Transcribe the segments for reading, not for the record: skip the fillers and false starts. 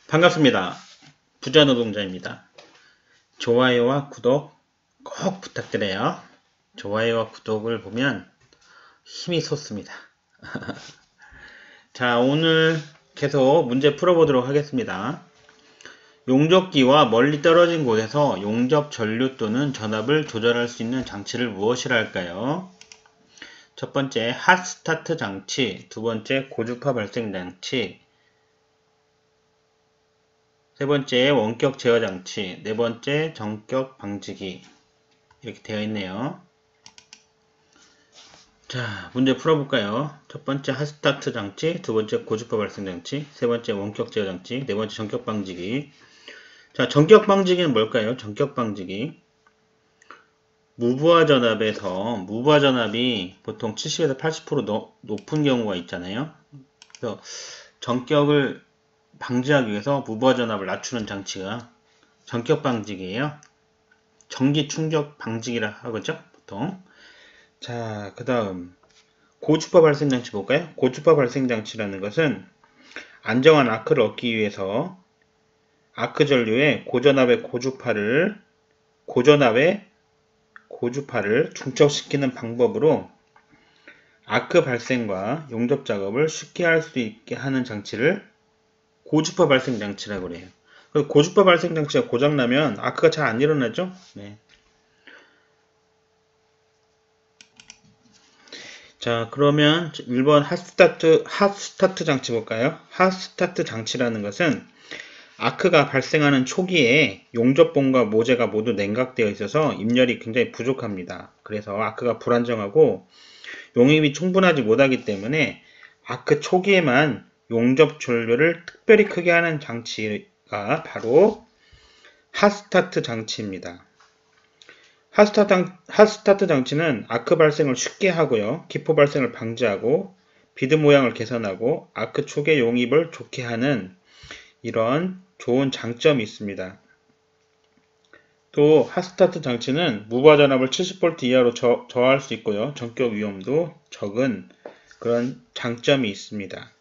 반갑습니다. 부자노동자입니다. 좋아요와 구독 꼭 부탁드려요. 좋아요와 구독을 보면 힘이 솟습니다. 자, 오늘 계속 문제 풀어보도록 하겠습니다. 용접기와 멀리 떨어진 곳에서 용접 전류 또는 전압을 조절할 수 있는 장치를 무엇이라 할까요? 첫 번째 핫스타트 장치, 두 번째 고주파 발생 장치, 세 번째 원격 제어 장치, 네 번째 전격 방지기. 이렇게 되어 있네요. 자, 문제 풀어볼까요? 첫 번째 핫스타트 장치, 두 번째 고주파 발생 장치, 세 번째 원격 제어 장치, 네 번째 전격 방지기. 자, 전격 방지기는 뭘까요? 전격 방지기. 무부하 전압이 보통 70에서 80% 높은 경우가 있잖아요. 그래서 전격을 방지하기 위해서 무부하 전압을 낮추는 장치가 전격 방지기예요. 전기 충격 방지기라 하겠죠, 보통. 자, 그 다음 고주파 발생 장치 볼까요? 고주파 발생 장치라는 것은 안정한 아크를 얻기 위해서 아크 전류에 고전압의 고주파를 중첩시키는 방법으로 아크 발생과 용접 작업을 쉽게 할 수 있게 하는 장치를 고주파 발생 장치라고 그래요. 고주파 발생 장치가 고장나면 아크가 잘 안 일어나죠? 네. 자, 그러면 1번 핫스타트 장치 볼까요? 핫스타트 장치라는 것은 아크가 발생하는 초기에 용접봉과 모재가 모두 냉각되어 있어서 입열이 굉장히 부족합니다. 그래서 아크가 불안정하고 용입이 충분하지 못하기 때문에 아크 초기에만 용접 전류를 특별히 크게 하는 장치가 바로 핫스타트 장치입니다. 핫스타트 장치는 아크 발생을 쉽게 하고요. 기포 발생을 방지하고 비드 모양을 개선하고 아크 초기의 용입을 좋게 하는 이런 좋은 장점이 있습니다. 또 핫스타트 장치는 무부하 전압을 70V 이하로 저하할 수 있고요. 전격 위험도 적은 그런 장점이 있습니다.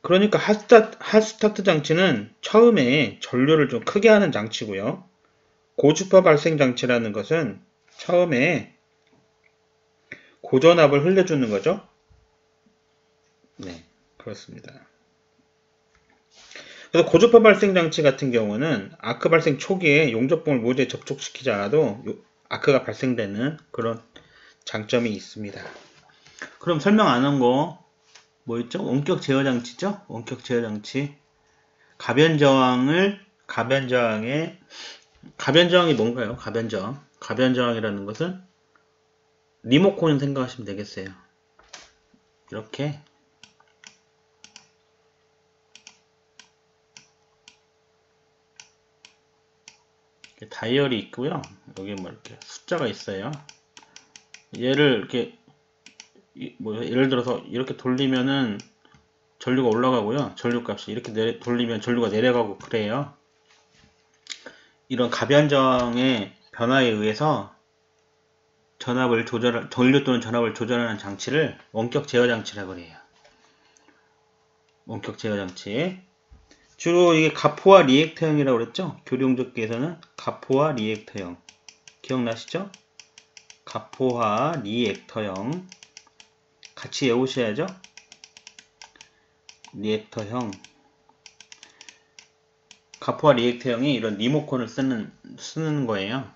그러니까 핫스타트 장치는 처음에 전류를 좀 크게 하는 장치고요. 고주파 발생 장치라는 것은 처음에 고전압을 흘려주는 거죠. 네, 그렇습니다. 그래서 고주파 발생 장치 같은 경우는 아크 발생 초기에 용접봉을 모재에 접촉시키지 않아도 아크가 발생되는 그런 장점이 있습니다. 그럼 설명 안 한 거 뭐였죠? 원격 제어 장치죠? 원격 제어 장치. 가변저항이 뭔가요? 가변저항이라는 것은 리모컨을 생각하시면 되겠어요. 이렇게 다이얼이 있고요. 여기 뭐 이렇게 숫자가 있어요. 얘를 이렇게 예를 들어서 이렇게 돌리면은 전류가 올라가고요. 전류값이 이렇게 돌리면 전류가 내려가고 그래요. 이런 가변저항의 변화에 의해서 전류 또는 전압을 조절하는 장치를 원격 제어 장치라고 해요. 원격 제어 장치. 주로 이게 가포와 리액터형이라고 그랬죠? 교류용접기에서는 가포와 리액터형. 기억나시죠? 가포와 리액터형. 같이 외우셔야죠? 리액터형. 가포와 리액터형이 이런 리모컨을 쓰는 거예요.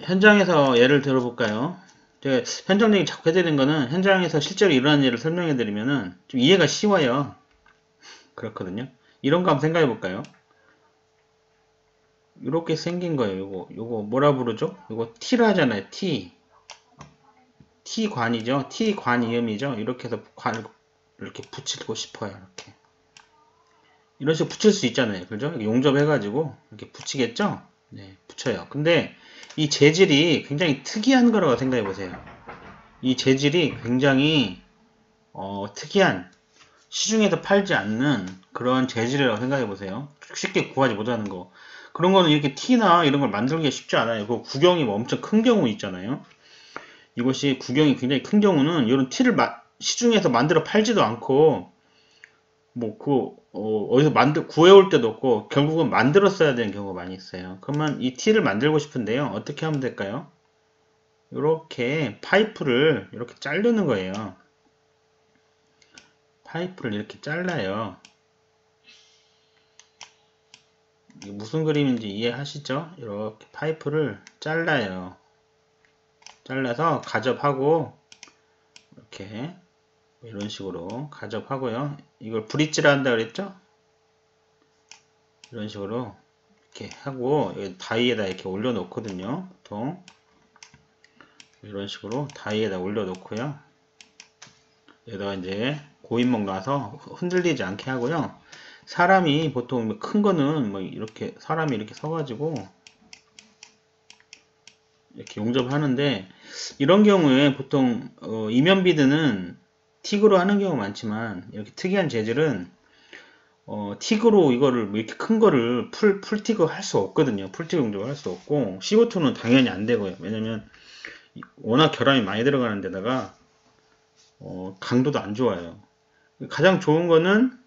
현장에서 예를 들어볼까요? 제가 현장 얘기 자꾸 해드리는 거는 현장에서 실제로 일어나는 일을 설명해드리면은 좀 이해가 쉬워요. 그렇거든요. 이런 거 한번 생각해 볼까요? 이렇게 생긴 거예요. 요거 뭐라 부르죠? 요거 T라 하잖아요. T관이죠. T관이음이죠. 이렇게 해서 관을 이렇게 붙이고 싶어요. 이렇게. 이런 식으로 붙일 수 있잖아요. 그죠? 용접해가지고 이렇게 붙이겠죠? 네, 붙여요. 근데 이 재질이 굉장히 특이한 거라고 생각해 보세요. 이 재질이 굉장히 특이한, 시중에서 팔지 않는 그런 재질이라고 생각해 보세요. 쉽게 구하지 못하는 거. 그런 거는 이렇게 T나 이런 걸 만들기가 쉽지 않아요. 그 구경이 뭐 엄청 큰 경우 있잖아요. 이것이 구경이 굉장히 큰 경우는 이런 T를 시중에서 만들어 팔지도 않고 뭐, 어디서 구해올 때도 없고, 결국은 만들었어야 되는 경우가 많이 있어요. 그러면 이 티를 만들고 싶은데요. 어떻게 하면 될까요? 이렇게 파이프를 이렇게 자르는 거예요. 파이프를 이렇게 잘라요. 이게 무슨 그림인지 이해하시죠? 이렇게 파이프를 잘라요. 잘라서 가접하고, 이렇게, 이런 식으로 가접하고요. 이걸 브릿지라 한다 그랬죠? 이런 식으로 이렇게 하고 다이에다 이렇게 올려놓거든요. 보통 이런 식으로 다이에다 올려놓고요. 여기다가 이제 고인목 놔서 흔들리지 않게 하고요. 사람이 보통 큰 거는 뭐 이렇게 사람이 이렇게 서가지고 이렇게 용접하는데 이런 경우에 보통 이면비드는 틱으로 하는 경우가 많지만 이렇게 특이한 재질은 틱으로 이거를 뭐 이렇게 큰 거를 풀틱을 할 수 없거든요. 풀틱 용접을 할 수 없고 CO2는 당연히 안 되고요. 왜냐면 워낙 결함이 많이 들어가는 데다가 강도도 안 좋아요. 가장 좋은 거는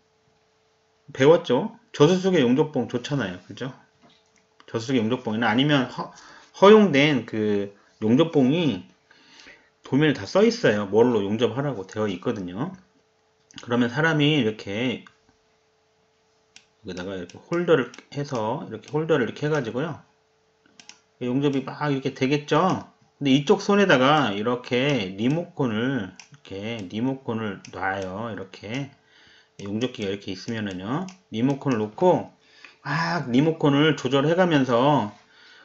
배웠죠. 저수속의 용접봉 좋잖아요. 그죠? 저수속의 용접봉이나 아니면 허용된 그 용접봉이 도면에 다 써 있어요. 뭘로 용접하라고 되어 있거든요. 그러면 사람이 이렇게 여기다가 이렇게 홀더를 해서 이렇게 홀더를 이렇게 해가지고요. 용접이 막 이렇게 되겠죠. 근데 이쪽 손에다가 이렇게 리모컨을 놔요. 이렇게 용접기가 이렇게 있으면은요. 리모컨을 놓고 막 리모컨을 조절해 가면서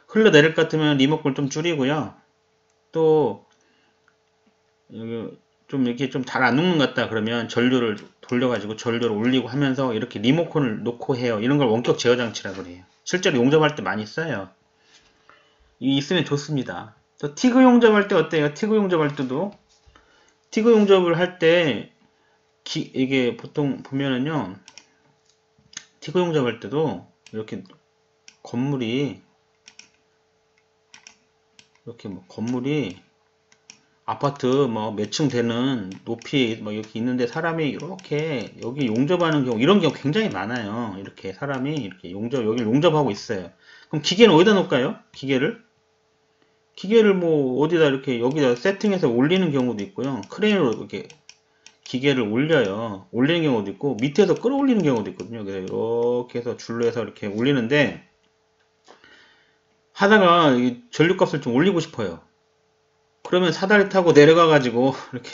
흘러내릴 것 같으면 리모컨을 좀 줄이고요. 또 여기 좀 이렇게 좀 잘 안 녹는 것 같다 그러면 전류를 돌려가지고 전류를 올리고 하면서 이렇게 리모컨을 놓고 해요. 이런 걸 원격 제어 장치라고 그래요. 실제로 용접할 때 많이 써요. 이 있으면 좋습니다. 또 티그 용접할 때 어때요? 티그 용접할 때도 티그 용접을 할 때 이게 보통 보면은요. 티그 용접할 때도 이렇게 건물이 이렇게 뭐 건물이 아파트 뭐 몇 층 되는 높이 뭐 이렇게 있는데 사람이 이렇게 여기 용접하는 경우 이런 경우 굉장히 많아요. 이렇게 사람이 이렇게 여기 용접하고 있어요. 그럼 기계는 어디다 놓을까요? 기계를 뭐 어디다 이렇게 여기다 세팅해서 올리는 경우도 있고요. 크레인으로 이렇게 기계를 올려요. 올리는 경우도 있고 밑에서 끌어올리는 경우도 있거든요. 그래서 이렇게 해서 줄로 해서 이렇게 올리는데 하다가 전류값을 좀 올리고 싶어요. 그러면 사다리 타고 내려가 가지고 이렇게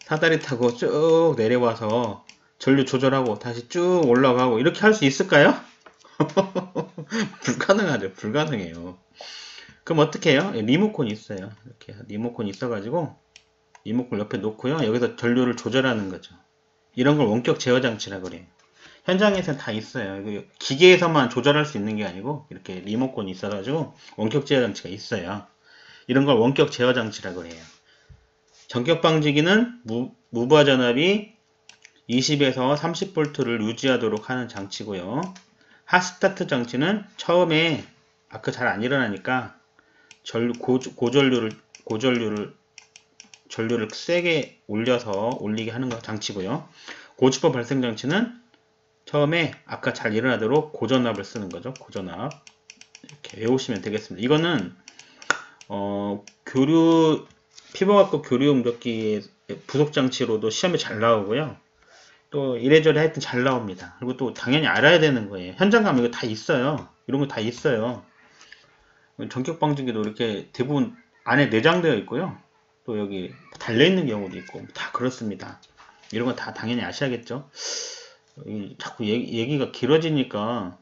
사다리 타고 쭉 내려와서 전류 조절하고 다시 쭉 올라가고 이렇게 할 수 있을까요? 불가능하죠. 불가능해요. 그럼 어떻게 해요? 리모컨이 있어요. 이렇게 리모컨이 있어가지고 리모컨 옆에 놓고요. 여기서 전류를 조절하는 거죠. 이런 걸 원격 제어 장치라 그래요. 현장에서는 다 있어요. 기계에서만 조절할 수 있는 게 아니고 이렇게 리모컨이 있어가지고 원격 제어 장치가 있어요. 이런 걸 원격 제어 장치라 그래요. 전격 방지기는 무부하 전압이 20에서 30V를 유지하도록 하는 장치고요. 핫스타트 장치는 처음에 아크 잘 안 일어나니까 전류를 세게 올리게 하는 장치고요. 고주파 발생 장치는 처음에 아까 잘 일어나도록 고전압을 쓰는 거죠. 고전압 이렇게 외우시면 되겠습니다. 이거는 피부과급 교류 용접기의 부속 장치로도 시험에 잘 나오고요. 또 이래저래 하여튼 잘 나옵니다. 그리고 또 당연히 알아야 되는 거예요. 현장 가면 이거 다 있어요. 이런 거 다 있어요. 전격 방지기도 이렇게 대부분 안에 내장되어 있고요. 또 여기 달려있는 경우도 있고 다 그렇습니다. 이런 거 다 당연히 아셔야겠죠. 자꾸 얘기가 길어지니까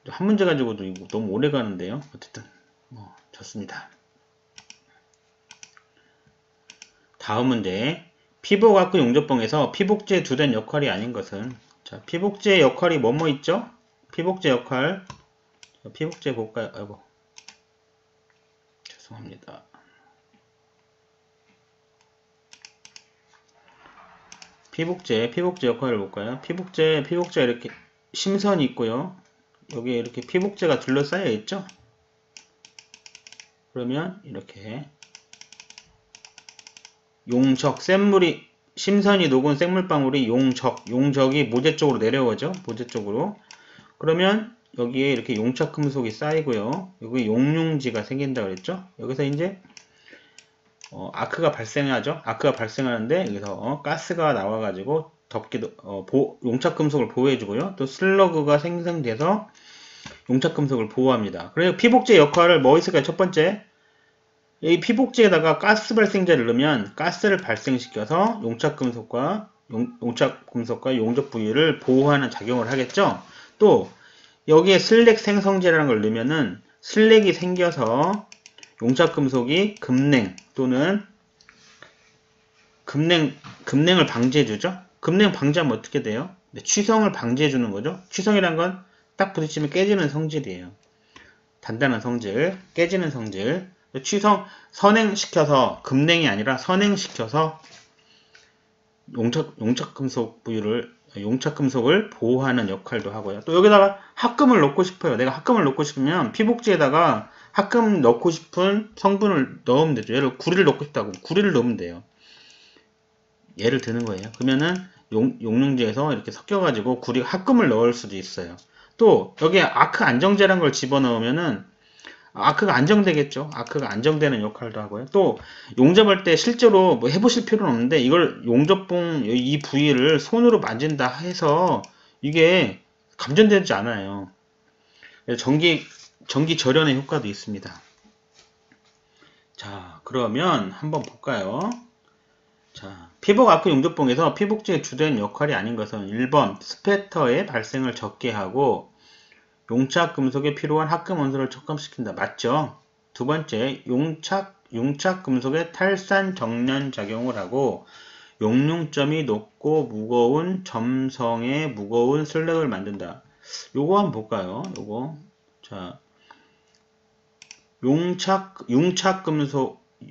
한 문제 가지고도 너무 오래 가는데요. 어쨌든 좋습니다. 다음 문제. 피복아크 용접봉에서 피복제 주된 역할이 아닌 것은? 자, 피복제의 역할이 뭐뭐 있죠? 피복제 역할. 피복제 볼까요? 아이고. 죄송합니다. 피복제 역할을 볼까요? 피복제 이렇게 심선이 있고요. 여기에 이렇게 피복제가 둘러싸여 있죠? 그러면 이렇게 용적, 센 물이 심선이 녹은 생물방울이 용적이 모재 쪽으로 내려오죠. 모재 쪽으로. 그러면 여기에 이렇게 용착 금속이 쌓이고요. 여기 용융지가 생긴다 그랬죠. 여기서 이제 아크가 발생하죠. 아크가 발생하는데 여기서 가스가 나와가지고 용착 금속을 보호해주고요. 또 슬러그가 생성돼서 용착 금속을 보호합니다. 그래서 피복제 역할을 뭐 있을까요? 첫 번째, 이 피복제에다가 가스 발생제를 넣으면 가스를 발생시켜서 용착 금속과 용접 부위를 보호하는 작용을 하겠죠. 또 여기에 슬랙 생성제라는 걸 넣으면은 슬랙이 생겨서 용착 금속이 급냉 또는 급냉을 방지해주죠. 급냉 방지하면 어떻게 돼요? 취성을 방지해주는 거죠. 취성이란 건 딱 부딪히면 깨지는 성질이에요. 단단한 성질, 깨지는 성질. 선행시켜서, 급냉이 아니라 선행시켜서 용착 금속을 보호하는 역할도 하고요. 또 여기다가 합금을 넣고 싶어요. 내가 합금을 넣고 싶으면 피복제에다가 합금 넣고 싶은 성분을 넣으면 되죠. 예를 들어 구리를 넣고 싶다고 구리를 넣으면 돼요. 예를 드는 거예요. 그러면은 용융지에서 이렇게 섞여가지고 구리가 합금을 넣을 수도 있어요. 또 여기에 아크 안정제라는 걸 집어넣으면은 아크가 안정되겠죠. 아크가 안정되는 역할도 하고요. 또 용접할 때 실제로 뭐 해보실 필요는 없는데 이걸 용접봉 이 부위를 손으로 만진다 해서 이게 감전되지 않아요. 전기 절연의 효과도 있습니다. 자, 그러면 한번 볼까요? 자, 피복 아크 용접봉에서 피복제의 주된 역할이 아닌 것은 1번 스패터의 발생을 적게 하고 용착 금속에 필요한 합금 원소를 촉감시킨다. 맞죠? 두 번째, 용착 금속의 탈산 정련 작용을 하고 용융점이 높고 무거운 점성의 무거운 슬랙을 만든다. 요거 한번 볼까요? 요거. 자,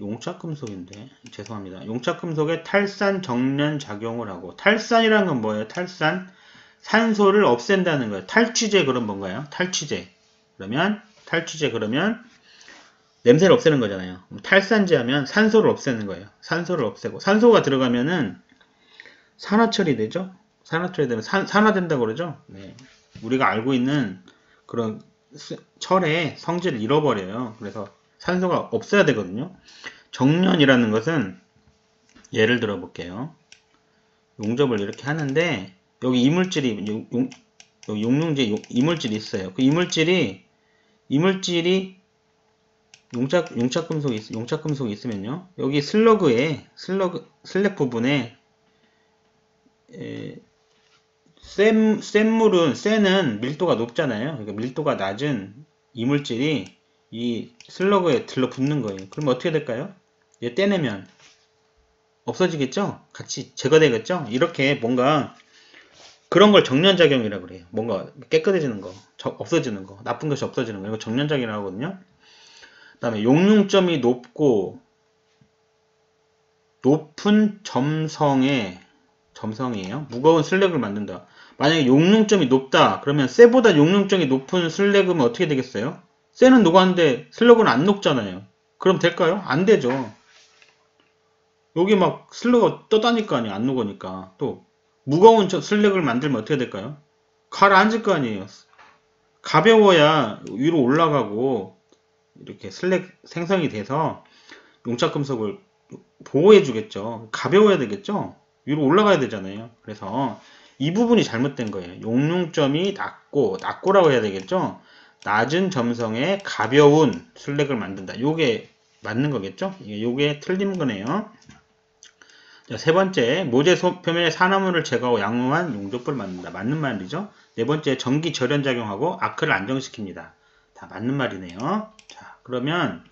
용착금속인데 죄송합니다. 용착금속의 탈산 정련 작용을 하고 탈산이라는 건 뭐예요? 탈산 산소를 없앤다는 거예요. 탈취제 그럼 뭔가요? 탈취제 그러면 냄새를 없애는 거잖아요. 탈산제 하면 산소를 없애는 거예요. 산소를 없애고 산소가 들어가면은 산화철이 되죠. 산화철이 되면 산화된다고 그러죠. 네. 우리가 알고 있는 그런 철의 성질을 잃어버려요. 그래서 산소가 없어야 되거든요. 정련이라는 것은 예를 들어 볼게요. 용접을 이렇게 하는데 여기 이물질이 여기 용융제 이물질이 있어요. 그 이물질이 용착 금속이 있으면요. 여기 슬랙 부분에 쇠는 밀도가 높잖아요. 그러니까 밀도가 낮은 이물질이 이 슬러그에 들러붙는 거예요. 그럼 어떻게 될까요? 얘 떼내면 없어지겠죠? 같이 제거되겠죠? 이렇게 뭔가 그런 걸 정련작용이라고 그래요. 뭔가 깨끗해지는 거, 없어지는 거, 나쁜 것이 없어지는 거. 이거 정련작용이라고 하거든요. 그 다음에 용융점이 높은 점성이에요. 무거운 슬랙을 만든다. 만약에 용융점이 높다. 그러면 쇠보다 용융점이 높은 슬랙이면 어떻게 되겠어요? 쇠는 녹았는데 슬랙은 안 녹잖아요. 그럼 될까요? 안 되죠. 여기 막 슬랙가 떠다닐 거 아니에요. 안 녹으니까. 또 무거운 슬랙을 만들면 어떻게 될까요? 가라앉을 거 아니에요. 가벼워야 위로 올라가고 이렇게 슬랙 생성이 돼서 용착금속을 보호해 주겠죠. 가벼워야 되겠죠. 위로 올라가야 되잖아요. 그래서 이 부분이 잘못된 거예요. 용융점이 낮고라고 해야 되겠죠. 낮은 점성의 가벼운 슬랙을 만든다. 요게 맞는 거겠죠. 요게 틀린 거네요. 자, 세 번째, 모재 표면의 산화물을 제거하고 양호한 용접부를 만든다. 맞는 말이죠. 네 번째, 전기 절연 작용하고 아크를 안정시킵니다. 다 맞는 말이네요. 자, 그러면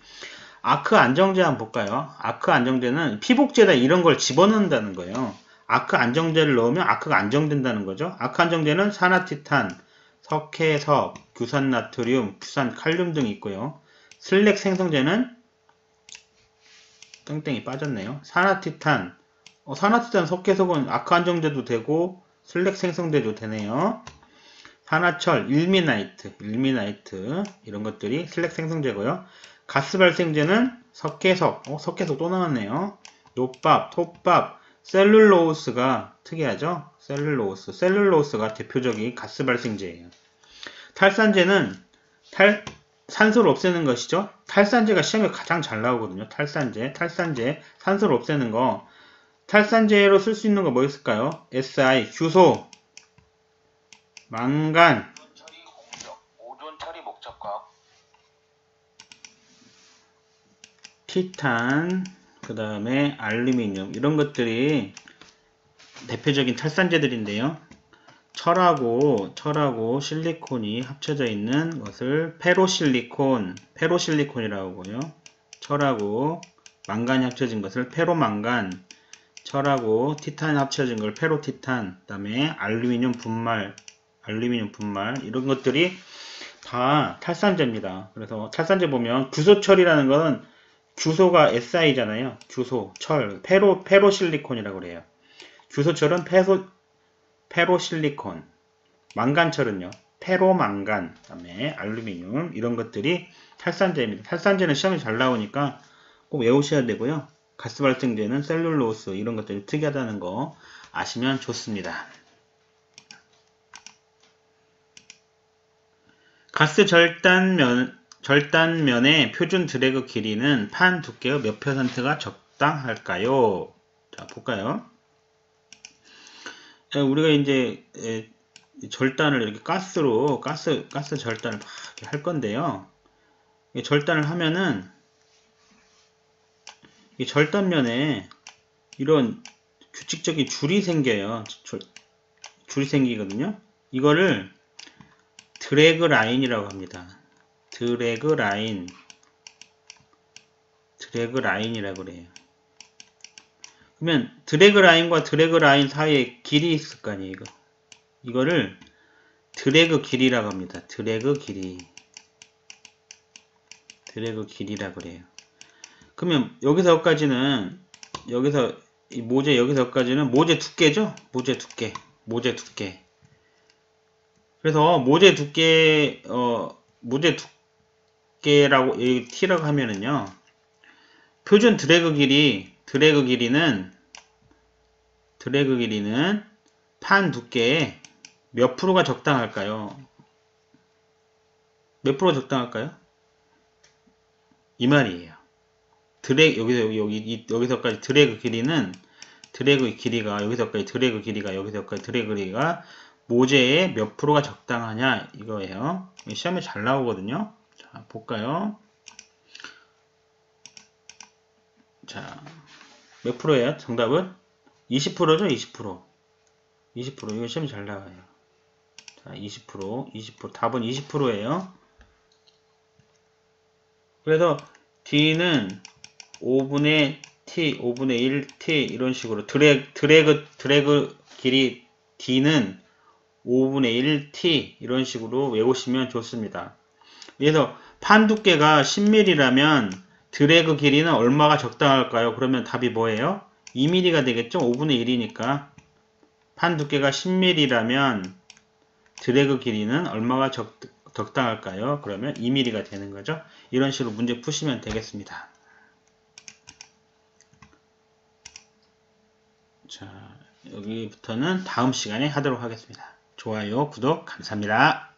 아크 안정제 한번 볼까요? 아크 안정제는 피복제에다 이런 걸 집어넣는다는 거예요. 아크 안정제를 넣으면 아크가 안정된다는 거죠. 아크 안정제는 산화티탄, 석회석, 규산나트륨, 규산칼륨 등이 있고요. 슬랙 생성제는 땡땡이 빠졌네요. 산화티탄, 석회석은 아크 안정제도 되고 슬랙 생성제도 되네요. 산화철, 일미나이트 이런 것들이 슬랙 생성제고요. 가스 발생제는 석회석 또 나왔네요. 노밥, 톱밥, 셀룰로스가 특이하죠? 셀룰로스가 대표적인 가스 발생제예요. 탈산제는 산소를 없애는 것이죠. 탈산제가 시험에 가장 잘 나오거든요. 탈산제, 산소를 없애는 거. 탈산제로 쓸 수 있는 거 뭐 있을까요? SI, 규소, 망간, 오존 처리 목적과 티탄, 그 다음에 알루미늄 이런 것들이 대표적인 탈산제들인데요. 철하고 실리콘이 합쳐져 있는 것을 페로실리콘이라고 하고요. 철하고 망간이 합쳐진 것을 페로망간, 철하고 티탄이 합쳐진 걸 페로티탄, 그 다음에 알루미늄 분말 이런 것들이 다 탈산제입니다. 그래서 탈산제 보면 규소철이라는 거는 규소가 SI잖아요. 규소, 철, 페로실리콘이라고 그래요. 규소철은 페로실리콘, 망간철은요, 페로망간, 그 다음에 알루미늄 이런 것들이 탈산제입니다. 탈산제는 시험에 잘 나오니까 꼭 외우셔야 되고요. 가스 발생제는 셀룰로스 이런 것들이 특이하다는 거 아시면 좋습니다. 가스 절단면의 표준 드래그 길이는 판 두께의 몇 %가 적당할까요? 자, 볼까요? 우리가 이제 절단을 이렇게 가스 절단을 막 할 건데요. 절단을 하면은 이 절단면에 이런 규칙적인 줄이 생겨요. 줄이 생기거든요. 이거를 드래그 라인이라고 합니다. 드래그 라인이라고 그래요. 그러면 드래그 라인과 드래그 라인 사이에 길이 있을 거 아니에요. 이거를 드래그 길이라고 합니다. 드래그 길이라고 그래요. 그러면 여기서까지는 이 모재 여기서까지는 모재 두께죠? 모재 두께. 그래서 모재 두께라고 T라고 하면은요. 표준 드래그 길이는 판 두께에 몇 프로가 적당할까요? 몇 프로가 적당할까요? 이 말이에요. 여기서까지 드래그 길이가 여기서까지 드래그 길이가 모재에 몇 프로가 적당하냐 이거예요. 시험에 잘 나오거든요. 자, 볼까요? 자, 몇 프로예요? 정답은 20%죠? 20%. 이거 시험에 잘 나와요. 자, 20%. 답은 20%예요. 그래서 D는 5분의 T, 5분의 1T 이런 식으로 드래그 길이 D는 5분의 1T 이런 식으로 외우시면 좋습니다. 그래서 판 두께가 10mm라면 드래그 길이는 얼마가 적당할까요? 그러면 답이 뭐예요? 2mm가 되겠죠? 5분의 1이니까 판 두께가 10mm라면 드래그 길이는 얼마가 적당할까요? 그러면 2mm가 되는 거죠. 이런 식으로 문제 푸시면 되겠습니다. 자, 여기부터는 다음 시간에 하도록 하겠습니다. 좋아요, 구독 감사합니다.